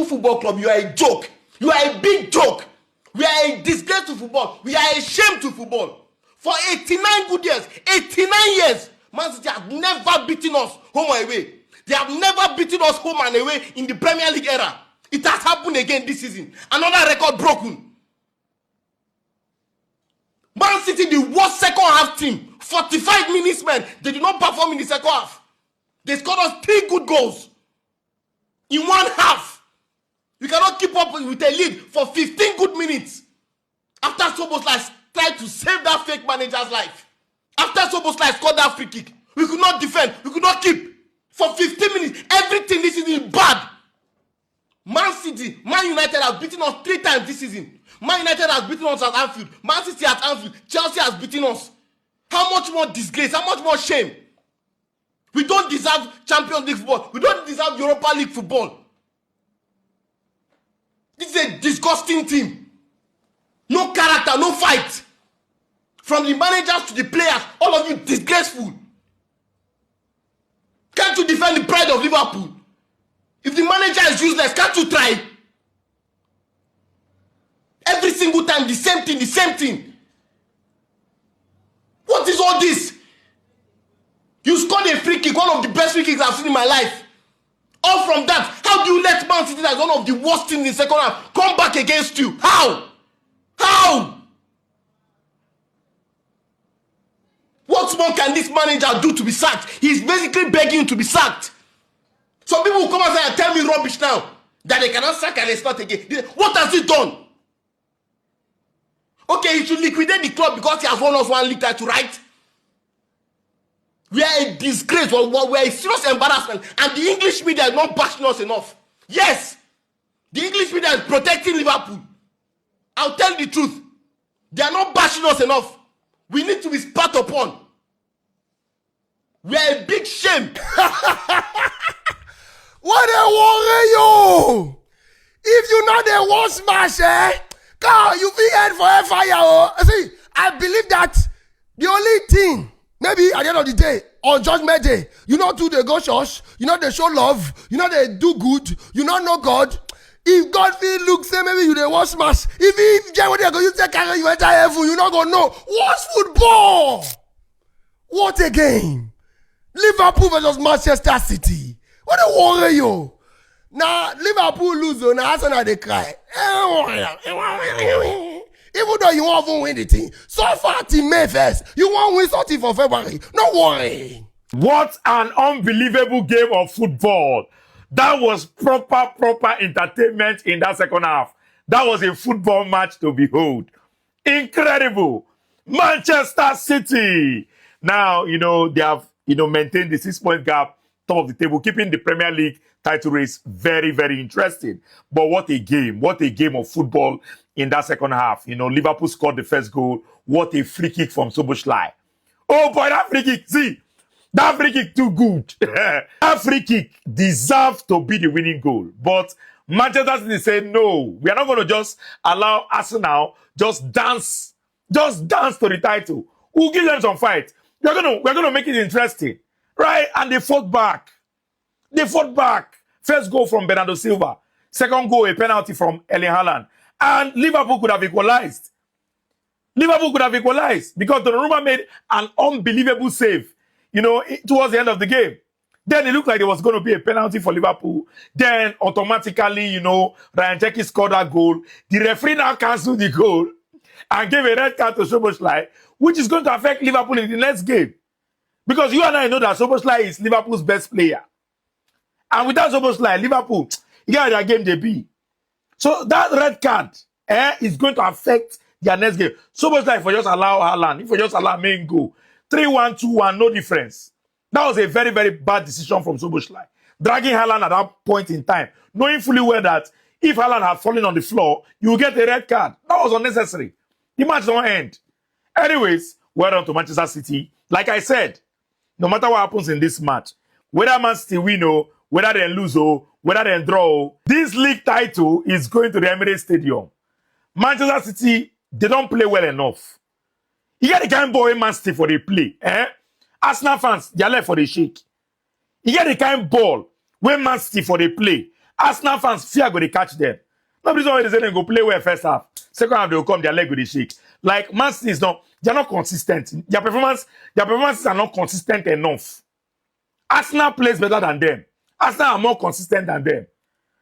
Liverpool Football Club, you are a joke. You are a big joke. We are a disgrace to football. We are a shame to football. For 89 good years, 89 years, Man City have never beaten us home or away. They have never beaten us home and away in the Premier League era. It has happened again this season. Another record broken. Man City, the worst second half team. 45 minutes, man. They did not perform in the second half. They scored us 3 good goals in one half. You cannot keep up with a lead for 15 good minutes. After Szoboszlai tried to save that fake manager's life. After Szoboszlai scored that free kick. We could not defend. We could not keep. For 15 minutes, everything this season is bad. Man City, Man United have beaten us 3 times this season. Man United has beaten us at Anfield. Man City at Anfield. Chelsea has beaten us. How much more disgrace? How much more shame? We don't deserve Champions League football. We don't deserve Europa League football. This is a disgusting team. No character, no fight. From the managers to the players, all of you disgraceful. Can't you defend the pride of Liverpool? If the manager is useless, can't you try? Every single time, the same thing, the same thing. What is all this? You scored a free kick, one of the best free kicks I've seen in my life. All from that, how do you let Man City, that's one of the worst teams in the second half, come back against you? How? How? What more can this manager do to be sacked? He's basically begging to be sacked. Some people will come and say and tell me rubbish now that they cannot sack and it's not again. What has he done? Okay, he should liquidate the club because he has won us 1 league title, right? We are a disgrace. We are a serious embarrassment. And the English media is not bashing us enough. Yes, the English media is protecting Liverpool. I'll tell the truth. They are not bashing us enough. We need to be spat upon. We are a big shame. What a worry you! If you know the worst match, God, you feel head for fire. Oh. See, I believe that the only thing, maybe at the end of the day, on Judgment Day, you know, do they go church, you know, they show love, you know, they do good, you know God. If God feel look, say maybe you the worst match. If Jerry they go, you take care, you enter heaven, you not gonna know. What's football? What a game! Liverpool versus Manchester City. What a worry you! Now Liverpool lose, now Arsenal they cry. Even though you won't even win the thing, so far till May 1st, you won't win something for February. No worry. What an unbelievable game of football. That was proper entertainment in that second half. That was a football match to behold. Incredible. Manchester City. Now, they have, maintained the 6-point gap, top of the table, keeping the Premier League title race very, very interesting. But what a game of football in that second half. Liverpool scored the first goal. What a free kick from Szoboszlai. Oh boy, that free kick, see. That free kick too good. That free kick deserved to be the winning goal. But Manchester City said, no, we are not going to just allow Arsenal just dance to the title. We'll give them some fight. We're going to make it interesting. Right? And they fought back. First goal from Bernardo Silva. Second goal, a penalty from Erling Haaland. And Liverpool could have equalized. Because Donnarumma made an unbelievable save. Towards the end of the game. Then it looked like there was going to be a penalty for Liverpool. Then automatically, Ryan Cherki scored that goal. The referee now cancelled the goal and gave a red card to Szoboszlai, which is going to affect Liverpool in the next game. Because you and I know that Szoboszlai is Liverpool's best player. And without Szoboszlai, Liverpool, their game they be. So that red card is going to affect their next game. Szoboszlai, if we just allow Haaland, if we just allow main goal, 3-1, 2-1, no difference. That was a very, very bad decision from Szoboszlai. Dragging Haaland at that point in time, knowing fully well that if Haaland had fallen on the floor, you will get a red card. That was unnecessary. The match don't end. Anyways, well done to Manchester City. Like I said, no matter what happens in this match, whether Man City win, whether they lose, whether they draw, this league title is going to the Emirates Stadium. Manchester City, they don't play well enough. You get the kind ball Man City for the play. Arsenal fans, they are left for the shake. You get the kind ball when Man City for the play. Arsenal fans fear go to catch them. Nobody's always saying they go play well first half. Second half, they'll come, their leg will shake. Like, Man City is not, they're not consistent. Their performances are not consistent enough. Arsenal plays better than them. Arsenal are more consistent than them.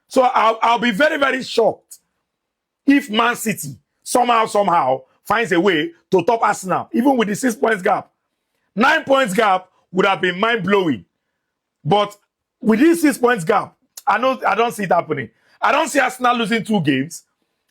So I'll be very, very shocked if Man City somehow finds a way to top Arsenal, even with the 6 points gap. 9 points gap would have been mind-blowing. But with this 6 points gap, I don't see it happening. I don't see Arsenal losing 2 games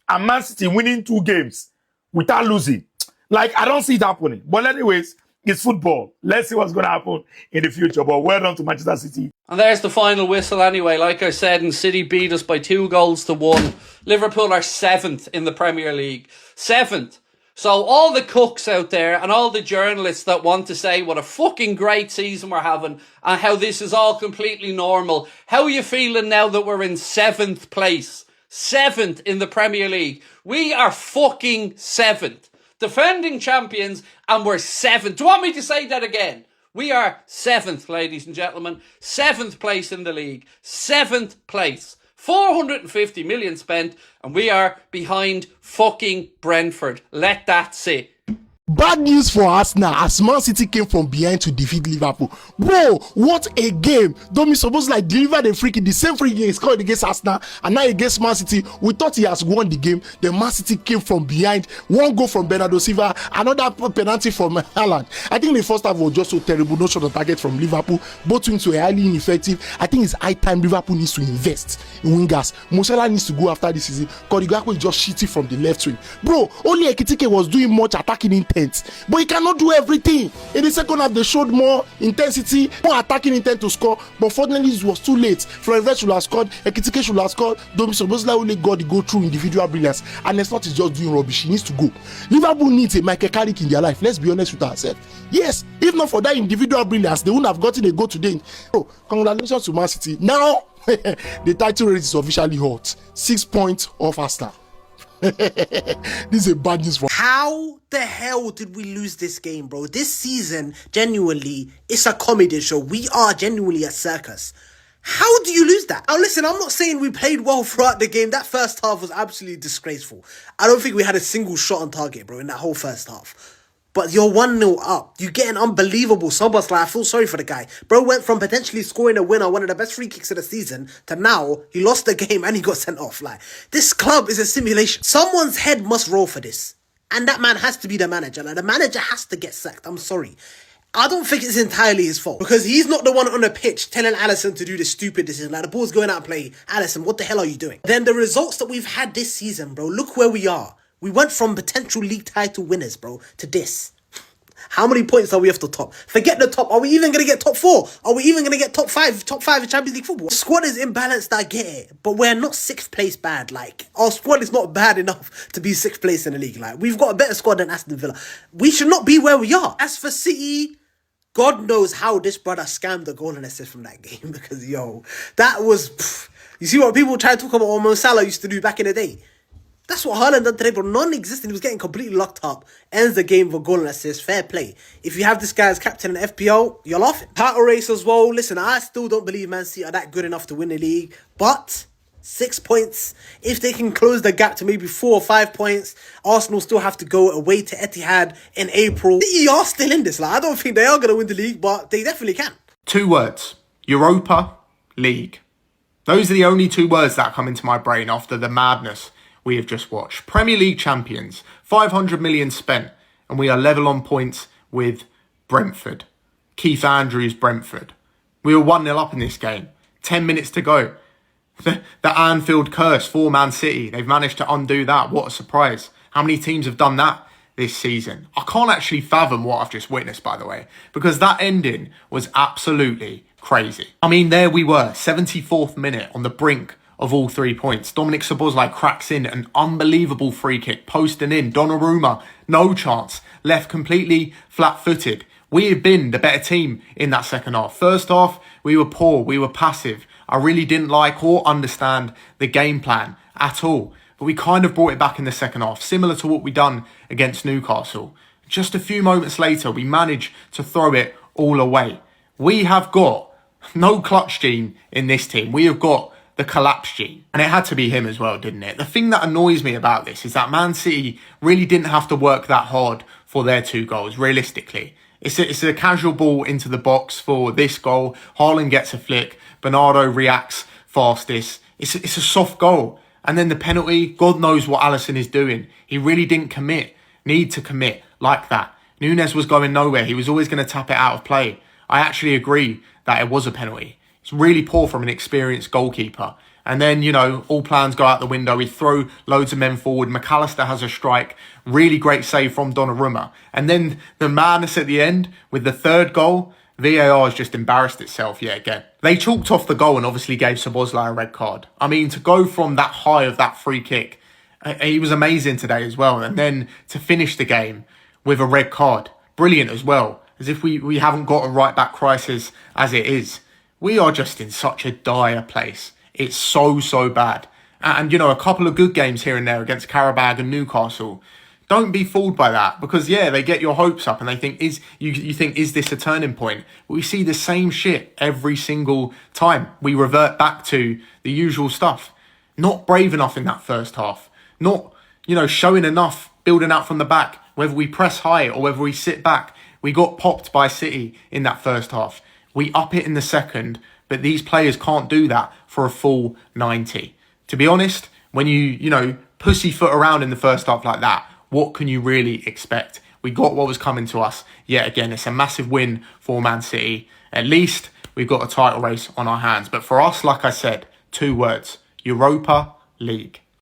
and Man City winning 2 games without losing. Like, I don't see it happening. But anyways, it's football. Let's see what's going to happen in the future. But well done to Manchester City. And there's the final whistle anyway. Like I said, and City beat us by 2-1. Liverpool are 7th in the Premier League. 7th. So all the cooks out there and all the journalists that want to say what a fucking great season we're having and how this is all completely normal, how are you feeling now that we're in 7th place? 7th in the Premier League. We are fucking 7th. Defending champions, and we're 7th. Do you want me to say that again? We are 7th, ladies and gentlemen. 7th place in the league. 7th place. 450 million spent, and we are behind fucking Brentford. Let that sit. Bad news for Arsenal as Man City came from behind to defeat Liverpool. Bro, what a game. Domi supposed like delivered a free kick, the same free kick he scored against Arsenal and now against Man City. We thought he has won the game. The Man City came from behind. 1 goal from Bernardo Silva, another penalty from Haaland. I think the first half was just so terrible. No shot on target from Liverpool. Both teams were highly ineffective. I think it's high time Liverpool needs to invest in wingers. Mo Salah needs to go after this season. Kodigaku is just shitty from the left wing. Bro, only Ekitike was doing much attacking intent. But he cannot do everything. In the second half, they showed more intensity, more attacking intent to score. But fortunately, it was too late. Florent should have scored. Ekitike should have scored. Domi Sobosla only got the go through individual brilliance. And it's not just doing rubbish. He needs to go. Liverpool needs a Michael Carrick in their life. Let's be honest with ourselves. Yes, if not for that individual brilliance, they wouldn't have gotten a goal today. So, congratulations to Man City. Now, the title race is officially hot. 6 points off Arsenal. This is a bad news for. How the hell did we lose this game, bro? This season, genuinely, it's a comedy show. We are genuinely a circus. How do you lose that? Now listen, I'm not saying we played well throughout the game. That first half was absolutely disgraceful. I don't think we had a single shot on target, bro, in that whole first half. But you're 1-0 up. You get an unbelievable Soboslai. I feel sorry for the guy. Bro went from potentially scoring a winner, one of the best free kicks of the season, to now he lost the game and he got sent off. Like, this club is a simulation. Someone's head must roll for this. And that man has to be the manager. Like, the manager has to get sacked. I'm sorry. I don't think it's entirely his fault. Because he's not the one on the pitch telling Alisson to do this stupid decision. Like, the ball's going out and play. Alisson, what the hell are you doing? Then the results that we've had this season, bro, look where we are. We went from potential league title winners, bro, to this. How many points are we off the top? Forget the top. Are we even going to get top 4? Are we even going to get top 5? Top 5 in Champions League football? The squad is imbalanced, I get it. But we're not 6th place bad. Like, our squad is not bad enough to be 6th place in the league. Like, we've got a better squad than Aston Villa. We should not be where we are. As for City, God knows how this brother scammed the goal and assist from that game. Because, yo, that was... You see what people try to talk about what Mo Salah used to do back in the day? That's what Haaland done today, bro. Non-existent. He was getting completely locked up. Ends the game with a goal and assist. Fair play. If you have this guy as captain in FPL, you're laughing. Title race as well. Listen, I still don't believe Man City are that good enough to win the league. But 6 points. If they can close the gap to maybe 4 or 5 points, Arsenal still have to go away to Etihad in April. City are still in this. Like, I don't think they are going to win the league, but they definitely can. 2 words. Europa League. Those are the only 2 words that come into my brain after the madness we have just watched. Premier League champions, 500 million spent, and we are level on points with Brentford. Keith Andrews, Brentford. We were 1-0 up in this game. 10 minutes to go. The Anfield curse for Man City. They've managed to undo that. What a surprise. How many teams have done that this season? I can't actually fathom what I've just witnessed, by the way, because that ending was absolutely crazy. I mean, there we were, 74th minute on the brink of all 3 points. Dominic Szoboszlai cracks in an unbelievable free kick, posting in. Donnarumma, no chance, left completely flat-footed. We have been the better team in that second half. First half, we were poor, we were passive. I really didn't like or understand the game plan at all. But we kind of brought it back in the second half, similar to what we done against Newcastle. Just a few moments later, we managed to throw it all away. We have got no clutch gene in this team. We have got the collapse gene. And it had to be him as well, didn't it? The thing that annoys me about this is that Man City really didn't have to work that hard for their 2 goals, realistically. It's a casual ball into the box for this goal. Haaland gets a flick. Bernardo reacts fastest. It's a soft goal. And then the penalty, God knows what Alisson is doing. He really didn't need to commit like that. Núñez was going nowhere. He was always going to tap it out of play. I actually agree that it was a penalty. It's really poor from an experienced goalkeeper. And then, you know, all plans go out the window. We throw loads of men forward. McAllister has a strike. Really great save from Donnarumma. And then the madness at the end with the 3rd goal, VAR has just embarrassed itself yet again. They chalked off the goal and obviously gave Szoboszlai a red card. I mean, to go from that high of that free kick, he was amazing today as well. And then to finish the game with a red card, brilliant as well. As if we haven't got a right-back crisis as it is. We are just in such a dire place. It's so bad. And, you know, a couple of good games here and there against Karabag and Newcastle. Don't be fooled by that because, yeah, they get your hopes up and they think, you think, is this a turning point? But we see the same shit every single time. We revert back to the usual stuff. Not brave enough in that first half. Not, you know, showing enough, building out from the back. Whether we press high or whether we sit back. We got popped by City in that first half. We up it in the second, but these players can't do that for a full 90. To be honest, when you know, pussyfoot around in the first half like that, what can you really expect? We got what was coming to us yet again. It's a massive win for Man City. At least we've got a title race on our hands. But for us, like I said, 2 words, Europa League.